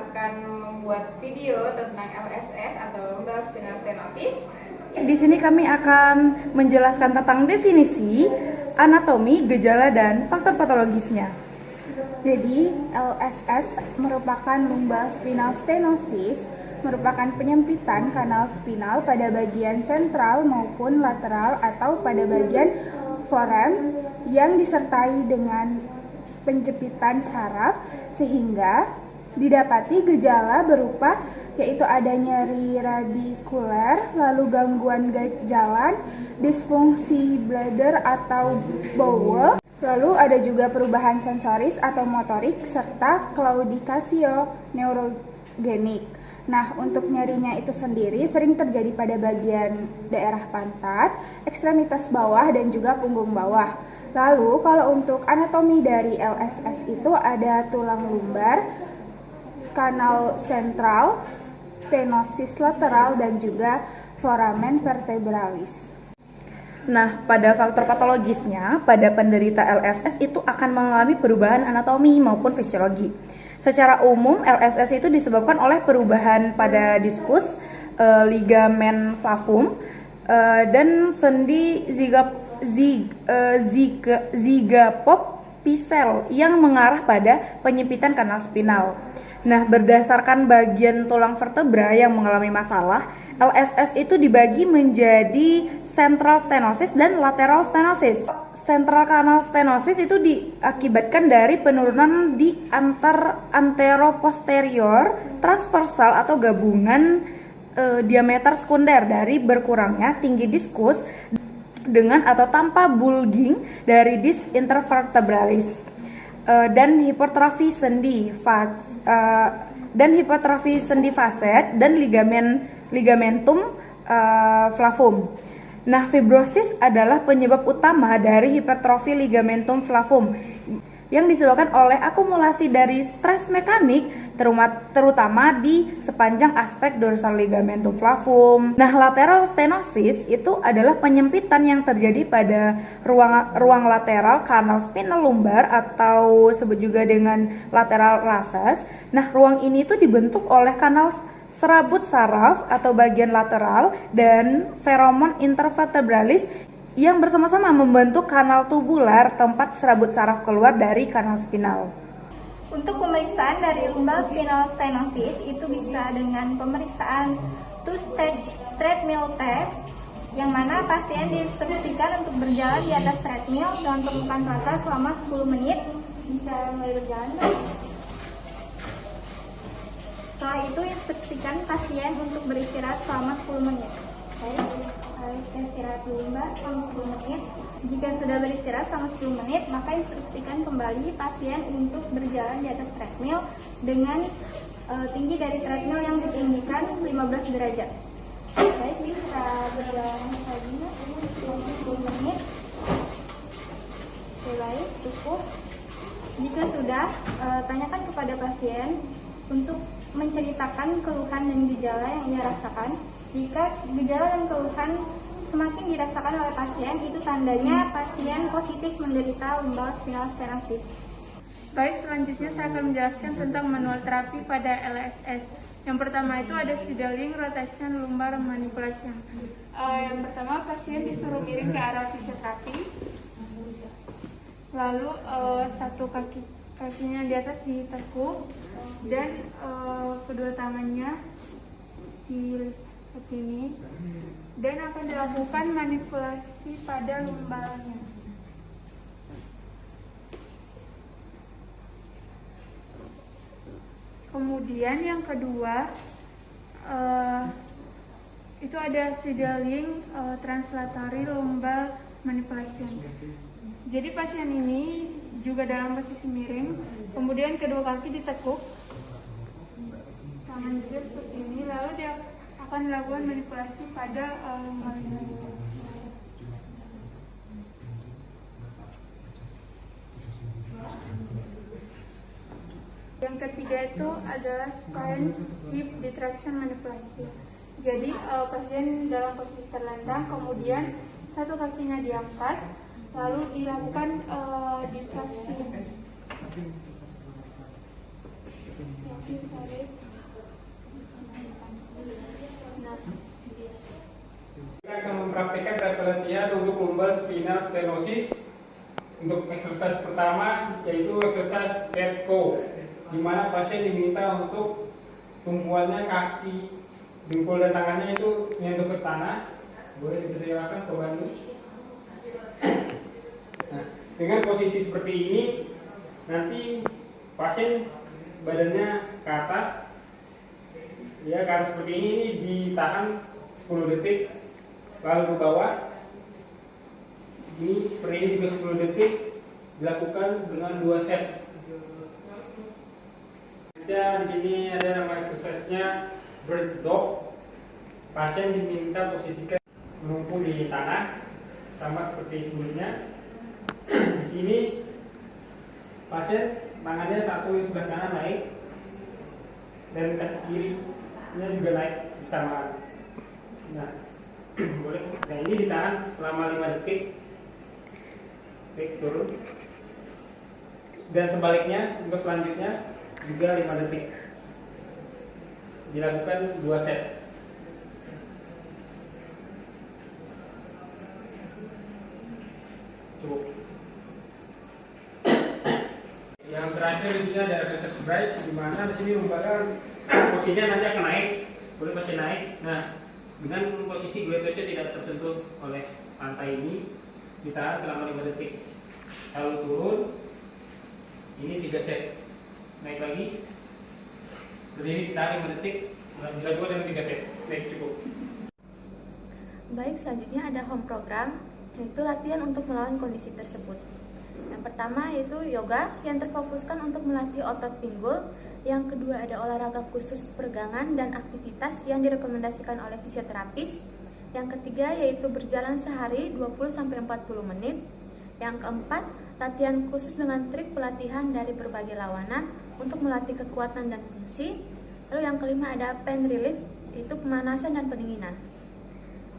akan membuat video tentang LSS atau lumbal spinal stenosis. Di sini kami akan menjelaskan tentang definisi, anatomi, gejala, dan faktor patologisnya. Jadi, LSS merupakan lumbal spinal stenosis, merupakan penyempitan kanal spinal pada bagian sentral maupun lateral atau pada bagian foramen yang disertai dengan penjepitan saraf sehingga didapati gejala berupa yaitu ada nyeri radikuler, lalu gangguan jalan, disfungsi bladder atau bowel, lalu ada juga perubahan sensoris atau motorik serta claudicatio neurogenik. Nah, untuk nyerinya itu sendiri sering terjadi pada bagian daerah pantat, ekstremitas bawah dan juga punggung bawah. Lalu kalau untuk anatomi dari LSS itu ada tulang lumbar, kanal sentral, stenosis lateral dan juga foramen vertebralis. Nah, pada faktor patologisnya, pada penderita LSS itu akan mengalami perubahan anatomi maupun fisiologi. Secara umum, LSS itu disebabkan oleh perubahan pada diskus, ligamen flavum, dan sendi zygapopicell yang mengarah pada penyempitan kanal spinal. Nah, berdasarkan bagian tulang vertebra yang mengalami masalah, LSS itu dibagi menjadi central stenosis dan lateral stenosis. Central canal stenosis itu diakibatkan dari penurunan di anteroposterior transversal atau gabungan diameter sekunder dari berkurangnya tinggi diskus dengan atau tanpa bulging dari dis intervertebralis. Dan hipertrofi sendi facet dan ligamentum flavum. Nah, fibrosis adalah penyebab utama dari hipertrofi ligamentum flavum yang disebabkan oleh akumulasi dari stres mekanik terutama di sepanjang aspek dorsal ligamentum flavum. Nah, lateral stenosis itu adalah penyempitan yang terjadi pada ruang lateral kanal spinal lumbar atau disebut juga dengan lateral recess. Nah, ruang ini itu dibentuk oleh kanal serabut saraf atau bagian lateral dan feromon intervertebralis yang bersama-sama membentuk kanal tubular tempat serabut saraf keluar dari kanal spinal. Untuk pemeriksaan dari lumbal spinal stenosis itu bisa dengan pemeriksaan two-stage treadmill test, yang mana pasien diinstruksikan untuk berjalan di atas treadmill dengan tumpukan rata selama 10 menit. Bisa mulai berjalan. Setelah itu instruksikan pasien untuk beristirahat selama 10 menit. Saya istirahat dulu Mbak selama 10 menit. Jika sudah beristirahat selama 10 menit, maka instruksikan kembali pasien untuk berjalan di atas treadmill dengan tinggi dari treadmill yang ditinggikan 15 derajat. Baik, bisa berjalan lagi selama 10 menit. Oke, baik, cukup. Jika sudah, tanyakan kepada pasien untuk menceritakan keluhan dan gejala yang ia rasakan. Jika gejala dan keluhan semakin dirasakan oleh pasien, itu tandanya pasien positif menderita lumbal spinal stenosis. Baik, selanjutnya saya akan menjelaskan tentang manual terapi pada LSS. Yang pertama itu ada seeding rotation lumbar manipulation. Yang pertama, pasien disuruh miring ke arah fisioterapi. Lalu satu kakinya di atas ditekuk dan kedua tangannya di seperti ini, dan akan dilakukan manipulasi pada lumbalnya. Kemudian yang kedua itu ada seeding translatory lumbal manipulation. Jadi pasien ini juga dalam posisi miring, kemudian kedua kaki ditekuk, tangan juga seperti ini, lalu dia akan dilakukan manipulasi pada lumbalnya. Yang ketiga itu adalah spine hip detraction manipulasi. Jadi pasien dalam posisi terlentang, kemudian satu kakinya diangkat, lalu dilakukan ditraksi. Kita akan mempraktikkan latihan untuk lumbar spinal stenosis. Untuk exercise pertama yaitu exercise cat cow, di mana pasien diminta untuk tumpuannya kaki, jempol dan tangannya itu menyentuh ke tanah. Boleh dipersilakan Pak Bandus. Nah, dengan posisi seperti ini, nanti pasien badannya ke atas, ya ke atas seperti ini ditahan 10 detik, lalu ke bawah. Ini juga 10 detik, dilakukan dengan 2 set. Dan di sini ada nama exercise-nya bird dog. Pasien diminta posisikan menumpuk di tanah, sama seperti sebelumnya. Di sini pasien tangannya satu di sebelah kanan naik dan kaki kirinya juga naik bersamaan. Nah, boleh. Nah, ini ditahan selama 5 detik. Baik, turun. Dan sebaliknya untuk selanjutnya juga 5 detik. Dilakukan 2 set. Cukup. Yang terakhir di sini ada exercise break, di mana di sini lumbar posisinya nanti akan naik, boleh pasien naik. Nah, dengan posisi glenoid tidak tersentuh oleh lantai ini, ditahan selama 5 detik, lalu turun. Ini 3 set, naik lagi seperti ini, ditahan 5 detik, dilakukan dengan 3 set. Baik, cukup. Baik, selanjutnya ada home program, yaitu latihan untuk melawan kondisi tersebut. Yang pertama yaitu yoga yang terfokuskan untuk melatih otot pinggul. Yang kedua ada olahraga khusus peregangan dan aktivitas yang direkomendasikan oleh fisioterapis. Yang ketiga yaitu berjalan sehari 20-40 menit. Yang keempat, latihan khusus dengan trik pelatihan dari berbagai lawanan untuk melatih kekuatan dan fungsi. Lalu yang kelima ada pain relief, yaitu pemanasan dan pendinginan.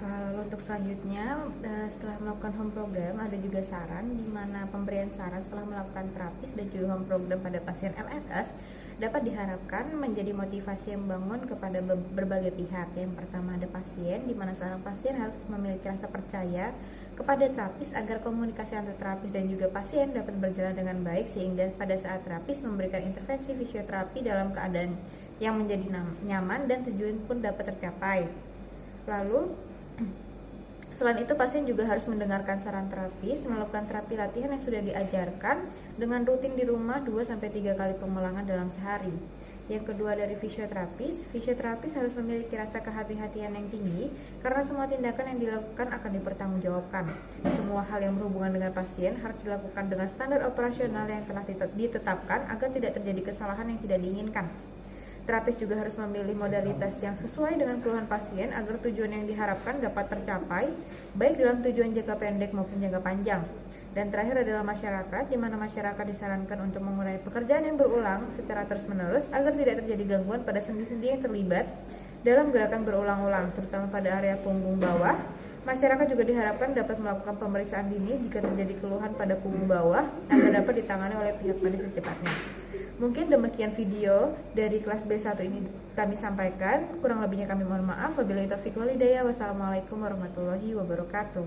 Lalu untuk selanjutnya, setelah melakukan home program ada juga saran, di mana pemberian saran setelah melakukan terapis dan juga home program pada pasien LSS dapat diharapkan menjadi motivasi yang membangun kepada berbagai pihak. Yang pertama ada pasien, di mana seorang pasien harus memiliki rasa percaya kepada terapis agar komunikasi antar terapis dan juga pasien dapat berjalan dengan baik, sehingga pada saat terapis memberikan intervensi fisioterapi dalam keadaan yang menjadi nyaman dan tujuan pun dapat tercapai. Lalu selain itu pasien juga harus mendengarkan saran terapis, melakukan terapi latihan yang sudah diajarkan dengan rutin di rumah 2-3 kali pengulangan dalam sehari. Yang kedua dari fisioterapis harus memiliki rasa kehati-hatian yang tinggi karena semua tindakan yang dilakukan akan dipertanggungjawabkan. Semua hal yang berhubungan dengan pasien harus dilakukan dengan standar operasional yang telah ditetapkan agar tidak terjadi kesalahan yang tidak diinginkan. Terapis juga harus memilih modalitas yang sesuai dengan keluhan pasien agar tujuan yang diharapkan dapat tercapai, baik dalam tujuan jangka pendek maupun jangka panjang. Dan terakhir adalah masyarakat, di mana masyarakat disarankan untuk mengurangi pekerjaan yang berulang secara terus-menerus agar tidak terjadi gangguan pada sendi-sendi yang terlibat dalam gerakan berulang-ulang, terutama pada area punggung bawah. Masyarakat juga diharapkan dapat melakukan pemeriksaan dini jika terjadi keluhan pada punggung bawah agar dapat ditangani oleh pihak medis secepatnya. Mungkin demikian video dari kelas B1 ini kami sampaikan. Kurang lebihnya kami mohon maaf. Wabillahi taufiq wal hidayah. Wassalamualaikum warahmatullahi wabarakatuh.